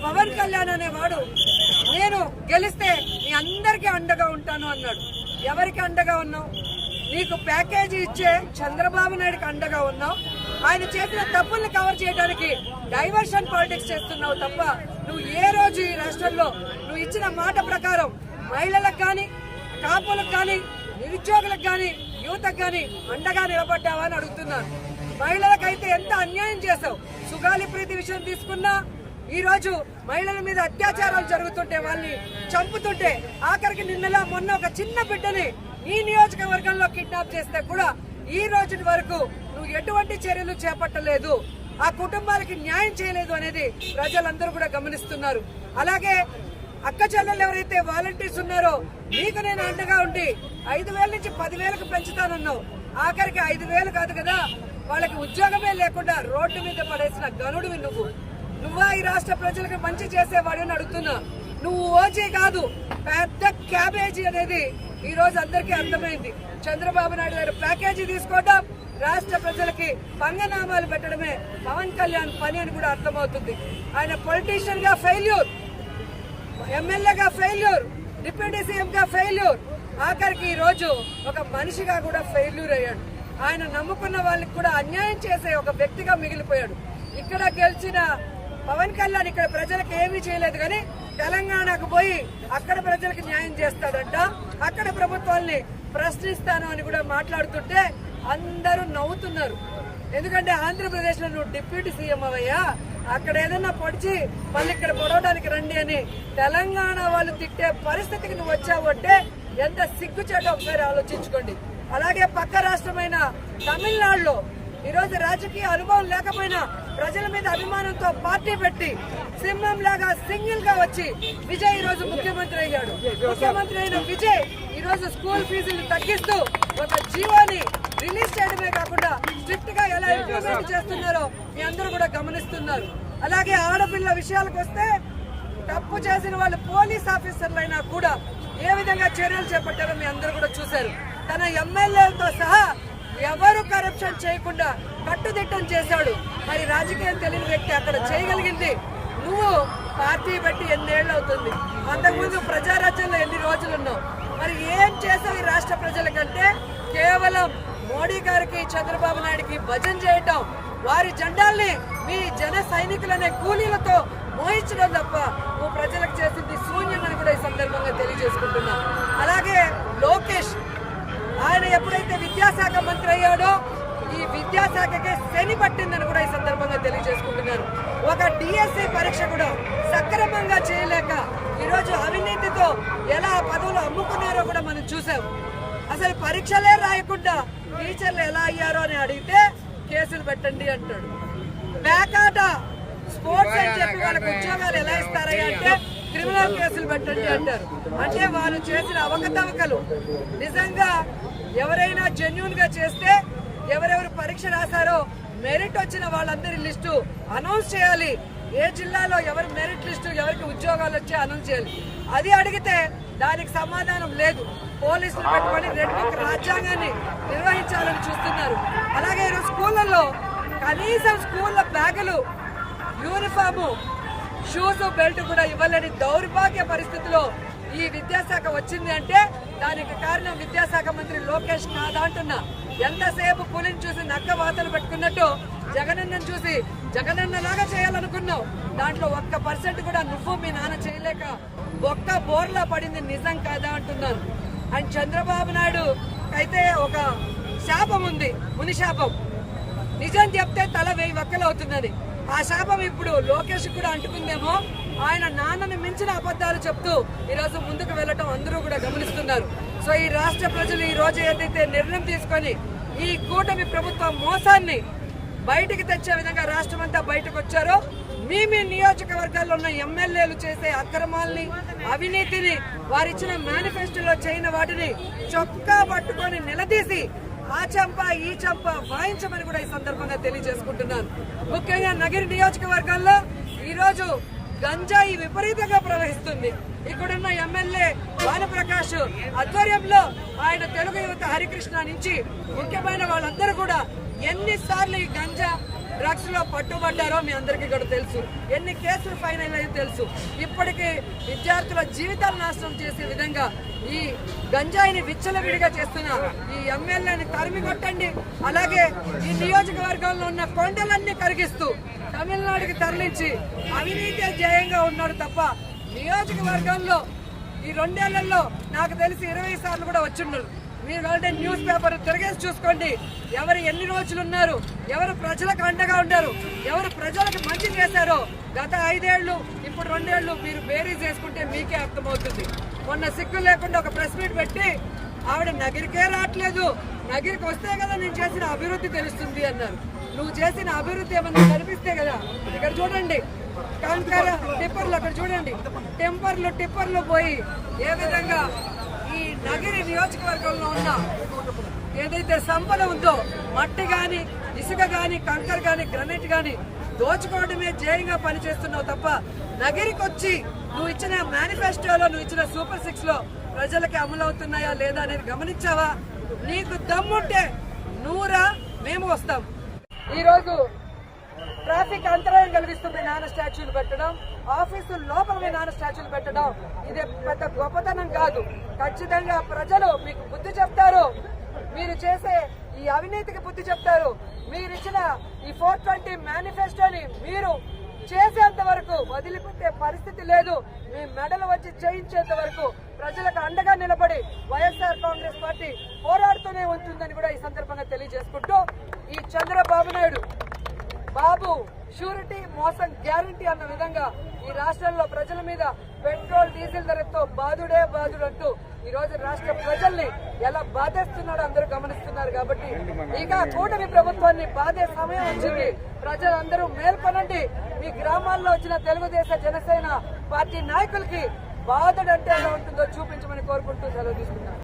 పవన్ కళ్యాణ్ అనేవాడు నేను గెలిస్తే మీ అందరికీ అండగా ఉంటాను అన్నాడు. ఎవరికి అండగా ఉన్నావు? నీకు ప్యాకేజీ ఇచ్చే చంద్రబాబు నాయుడుకి అండగా ఉన్నావు. ఆయన చేసిన తప్పుల్ని కవర్ చేయడానికి డైవర్షన్ పాలిటిక్స్ చేస్తున్నావు తప్ప నువ్వు ఏ రోజు ఈ రాష్ట్రంలో నువ్వు ఇచ్చిన మాట ప్రకారం మహిళలకు కానీ, కాపులకు కానీ, నిరుద్యోగులకు కానీ, యువతకు కానీ అండగా నిలబడ్డావా అని అడుగుతున్నాను. మహిళలకైతే ఎంత అన్యాయం చేశావు. సుగాలి ప్రీతి విషయం తీసుకున్నా ఈ రోజు మహిళల మీద అత్యాచారాలు జరుగుతుంటే వాళ్ళని చంపుతుంటే ఆఖరికి నిన్నలా మొన్న ఒక చిన్న బిడ్డని ఈ నియోజకవర్గంలో కిడ్నాప్ చేస్తే కూడా ఈ రోజు వరకు నువ్వు ఎటువంటి చర్యలు చేపట్టలేదు, ఆ కుటుంబాలకి న్యాయం చేయలేదు అనేది ప్రజలందరూ కూడా గమనిస్తున్నారు. అలాగే అక్క చెల్లెలు ఎవరైతే వాలంటీర్స్ ఉన్నారో నీకు నేను అండగా ఉండి 5,000 నుంచి 10,000కు పెంచుతానన్నావు. ఆఖరికి 5,000 కాదు కదా, వాళ్ళకి ఉద్యోగమే లేకుండా రోడ్డు మీద పడేసిన గనుడివి నువ్వా ఈ రాష్ట్ర ప్రజలకు మంచి చేసేవాడు అని అడుగుతున్నా. నువ్వు ఓజీ కాదు, పెద్ద క్యాబేజీ అనేది ఈ రోజు అందరికీ అర్థమైంది. చంద్రబాబు నాయుడు గారు ప్యాకేజీ తీసుకోవడం, రాష్ట్ర ప్రజలకి పంగనామాలు పెట్టడమే పవన్ కళ్యాణ్ పని అని కూడా అర్థమవుతుంది. ఆయన పొలిటీషియన్ గా ఫెయిల్యూర్, ఎమ్మెల్యేగా ఫెయిల్యూర్, డిప్యూటీ సీఎం గా ఫెయిల్యూర్, ఆఖరికి ఈ రోజు ఒక మనిషిగా కూడా ఫెయిల్యూర్ అయ్యాడు. ఆయన నమ్ముకున్న వాళ్ళకి కూడా అన్యాయం చేసే ఒక వ్యక్తిగా మిగిలిపోయాడు. ఇక్కడ గెలిచిన పవన్ కళ్యాణ్ ఇక్కడ ప్రజలకు ఏమీ చేయలేదు, కానీ తెలంగాణకు పోయి అక్కడ ప్రజలకు న్యాయం చేస్తాడంట, అక్కడ ప్రభుత్వాల్ని ప్రశ్నిస్తాను అని కూడా మాట్లాడుతుంటే అందరూ నవ్వుతున్నారు. ఎందుకంటే ఆంధ్రప్రదేశ్ లో నువ్వు డిప్యూటీ సీఎం అవయ్యా, అక్కడ ఏదన్నా పొడిచి మళ్ళీ ఇక్కడ పొడవడానికి రండి అని తెలంగాణ వాళ్ళు తిట్టే పరిస్థితికి నువ్వు వచ్చావంటే ఎంత సిగ్గుచేటో ఒకసారి ఆలోచించుకోండి. అలాగే పక్క రాష్ట్రమైన తమిళనాడులో ఈరోజు రాజకీయ అనుభవం లేకపోయినా ప్రజల మీద అభిమానంతో పార్టీ పెట్టి సింహం లాగా సింగిల్ గా వచ్చి విజయ్ ఈ రోజు ముఖ్యమంత్రి అయ్యాడు. ముఖ్యమంత్రి అయిన విజయ్ ఈ రోజు స్కూల్ ఫీజులు తగ్గిస్తూ ఒక జీవోని రిలీజ్ చేయడమే కాకుండా స్ట్రిక్ట్ గా ఎలా ఇంప్లిమెంట్ చేస్తున్నారో మీ అందరూ కూడా గమనిస్తున్నారు. అలాగే ఆడపిల్ల విషయాలకు వస్తే తప్పు చేసిన వాళ్ళు పోలీస్ ఆఫీసర్లు అయినా కూడా ఏ విధంగా చర్యలు చేపట్టారో మీ అందరూ కూడా చూశారు. తన ఎమ్మెల్యేలతో సహా ఎవరు కరప్షన్ చేయకుండా కట్టుదిట్టం చేశాడు. మరి రాజకీయం తెలియని వ్యక్తి అక్కడ చేయగలిగింది నువ్వు పార్టీ పెట్టి ఎన్నేళ్ళు అవుతుంది, అంతకుముందు ప్రజారాజ్యంలో ఎన్ని రోజులున్నావు, మరి ఏం చేసావు ఈ రాష్ట్ర ప్రజలకంటే కేవలం మోడీ గారికి చంద్రబాబు నాయుడికి భజన చేయటం, వారి జెండాల్ని మీ జన సైనికులనే కూలీలతో మోహించడం తప్ప నువ్వు ప్రజలకు చేసింది శూన్యం అని కూడా ఈ సందర్భంగా తెలియజేసుకుంటున్నా. అలాగే లోకేష్ ఆయన ఎప్పుడైతే విద్యాశాఖ మంత్రి అయ్యాడో ఈ విద్యాశాఖకే శని పట్టిందని కూడా ఈ సందర్భంగా తెలియజేసుకుంటున్నారు. ఒక డిఎస్సి పరీక్ష కూడా సక్రమంగా చేయలేక ఈరోజు అవినీతితో ఎలా పదవులు అమ్ముకున్నారో కూడా మనం చూసాం. అసలు పరీక్షలే రాయకుండా టీచర్లు ఎలా అయ్యారో అని అడిగితే కేసులు పెట్టండి అంటాడు. బ్యాకాట స్పోర్ట్స్ అని చెప్పి వాళ్ళకి ఉద్యోగాలు ఎలా ఇస్తారయ్యా అంటే క్రిమినల్ కేసులు పెట్టండి అంటారు. అంటే వాళ్ళు చేసిన అవకతవకలు నిజంగా ఎవరైనా జెన్యూన్ గా చేస్తే ఎవరెవరు పరీక్ష రాశారో మెరిట్ వచ్చిన వాళ్ళందరి లిస్టు అనౌన్స్ చేయాలి. ఏ జిల్లాలో ఎవరు మెరిట్ లిస్టు ఎవరికి ఉద్యోగాలు వచ్చి అనౌన్స్ చేయాలి. అది అడిగితే దానికి సమాధానం లేదు. పోలీసులు పెట్టుకొని రెడ్ బుక్ రాజ్యాంగాన్ని నిర్వహించాలని చూస్తున్నారు. అలాగే ఈరోజు స్కూళ్లలో కనీసం స్కూళ్ల బ్యాగులు, యూనిఫాము, షూస్, బెల్ట్ కూడా ఇవ్వలేని దౌర్భాగ్య పరిస్థితిలో ఈ విద్యాశాఖ వచ్చింది అంటే దానికి కారణం విద్యాశాఖ మంత్రి లోకేష్ కాదా అంటున్నా. ఎంతసేపు పులిని చూసి నక్క వాతలు పెట్టుకున్నట్టు జగనన్నను చూసి జగనన్నలాగా చేయాలనుకున్నావు. దాంట్లో 1% కూడా నువ్వు మీ నాన్న చేయలేక ఒక్క బోర్లా పడింది నిజం కాదా అంటున్నాను. అండ్ చంద్రబాబు నాయుడు అయితే ఒక శాపం ఉంది, ముని శాపం. నిజం చెప్తే తల 1000 వక్కలు అవుతుందని. ఆ శాపం ఇప్పుడు లోకేష్ కూడా అంటుకుందేమో. ఆయన నాన్నని మించిన అబద్ధాలు చెప్తూ ఈరోజు ముందుకు వెళ్లటం అందరూ కూడా గమనిస్తున్నారు. సో ఈ రాష్ట్ర ప్రజలు ఈ రోజు ఏదైతే నిర్ణయం తీసుకొని ఈ కూటమి ప్రభుత్వం మోసాన్ని బయటికి తెచ్చే విధంగా రాష్ట్రం అంతా బయటకు వచ్చారో, మీ నియోజకవర్గాల్లో ఉన్న ఎమ్మెల్యేలు చేసే అక్రమాలని, అవినీతిని, వారిచ్చిన మేనిఫెస్టోలో చేయని వాటిని చొక్కా పట్టుకొని నిలదీసి ఆ చంప ఈ చంప వాయించమని కూడా ఈ సందర్భంగా తెలియజేసుకుంటున్నాను. ముఖ్యంగా నగిరి నియోజకవర్గాల్లో ఈరోజు గంజాయి విపరీతంగా ప్రవహిస్తుంది. ఇక్కడున్న ఎమ్మెల్యే భానుప్రకాష్ ఆధ్వర్యంలో ఆయన తెలుగు యువత హరికృష్ణ నుంచి ముఖ్యమైన వాళ్ళందరూ కూడా ఎన్నిసార్లు ఈ గంజా డ్రగ్స్ లో పట్టుబడ్డారో మీ అందరికీ కూడా తెలుసు. ఎన్ని కేసులు ఫైనల్ అయ్యో తెలుసు. ఇప్పటికీ విద్యార్థుల జీవితాలు నాశనం చేసే విధంగా ఈ గంజాయిని విచ్చలవిడిగా చేస్తున్న ఈ ఎమ్మెల్యేని తరిమి కొట్టండి. అలాగే ఈ నియోజకవర్గంలో ఉన్న కొండలన్నీ కరిగిస్తూ తమిళనాడుకి తరలించి అవినీతి జయంగా ఉన్నాడు తప్ప నియోజకవర్గంలో ఈ 2 ఏళ్లలో నాకు తెలిసి 20 సార్లు కూడా వచ్చిండరు. మీరు కావాలంటే న్యూస్ పేపర్ తిరిగేసి చూసుకోండి. ఎవరు ఎన్ని రోజులు ఉన్నారు, ఎవరు ప్రజలకు అండగా ఉన్నారు, ఎవరు ప్రజలకు మంచి చేశారో గత 5 ఏళ్లు ఇప్పుడు 2 ఏళ్లు మీరు బేరీజ్ చేసుకుంటే మీకే అర్థమవుతుంది. మొన్న సిగ్గు లేకుండా ఒక ప్రెస్ మీట్ పెట్టి ఆవిడ నగిరికే రావట్లేదు, నగిరికి వస్తే కదా నేను చేసిన అభివృద్ధి తెలుస్తుంది అన్నారు. నువ్వు చేసిన అభివృద్ధి ఏమన్నా కనిపిస్తే కదా. ఇక్కడ చూడండి కంకర టిప్పర్లు, అక్కడ చూడండి టిప్పర్లు పోయి ఏ విధంగా ఈ నగిరి నియోజకవర్గంలో ఉన్న ఏదైతే సంపద ఉందో మట్టి గాని, ఇసుక గాని, కంకర్ గాని, గ్రనైట్ గాని దోచుకోవడమే ధ్యేయంగా పనిచేస్తున్నావు తప్ప నగిరికి వచ్చి నువ్వు ఇచ్చిన మేనిఫెస్టోలో, నువ్వు ఇచ్చిన సూపర్ 6 లో ప్రజలకి అమలు అవుతున్నాయా లేదా అనేది గమనించావా? నీకు దమ్ముంటే నువ్వురా, మేము వస్తాం. ఈ రోజు ట్రాఫిక్ అంతరాయం కలిగిస్తుంది నాన్న స్టాచ్యూలు పెట్టడం, ఆఫీసుల లోపల మీ నాన్న స్టాచ్యూలు పెట్టడం ఇది పెద్ద గొప్పతనం కాదు. ఖచ్చితంగా ప్రజలు మీకు బుద్ధి చెప్తారు. మీరు చేసే ఈ అవినీతికి బుద్ధి చెప్తారు. మీరిచ్చిన ఈ 420 మేనిఫెస్టోని మీరు చేసేంత వరకు వదిలిపెట్టే పరిస్థితి లేదు. మీ మెడలు వచ్చి చేయించేంత వరకు ప్రజలకు అండగా నిలబడి వైఎస్ఆర్ కాంగ్రెస్ పార్టీ పోరాడుతూనే ఉంటుందని కూడా ఈ సందర్భంగా తెలియజేసుకుంటూ, ఈ చంద్రబాబు నాయుడు బాబు షూరిటీ మోసం గ్యారంటీ అన్న విధంగా ఈ రాష్ట్రంలో ప్రజల మీద పెట్రోల్ డీజిల్ ధరతో బాధుడే బాధుడంటూ ఈ రోజు రాష్ట్ర ప్రజల్ని ఎలా బాధేస్తున్నాడో అందరూ గమనిస్తున్నారు. కాబట్టి ఇక కూటమి ప్రభుత్వాన్ని బాధే సమయం వచ్చింది. ప్రజలందరూ మేల్కొనండి. మీ గ్రామాల్లో వచ్చిన తెలుగుదేశం జనసేన పార్టీ నాయకులకి బాధడంటే ఎలా ఉంటుందో చూపించమని కోరుకుంటూ సెలవు తీసుకున్నారు.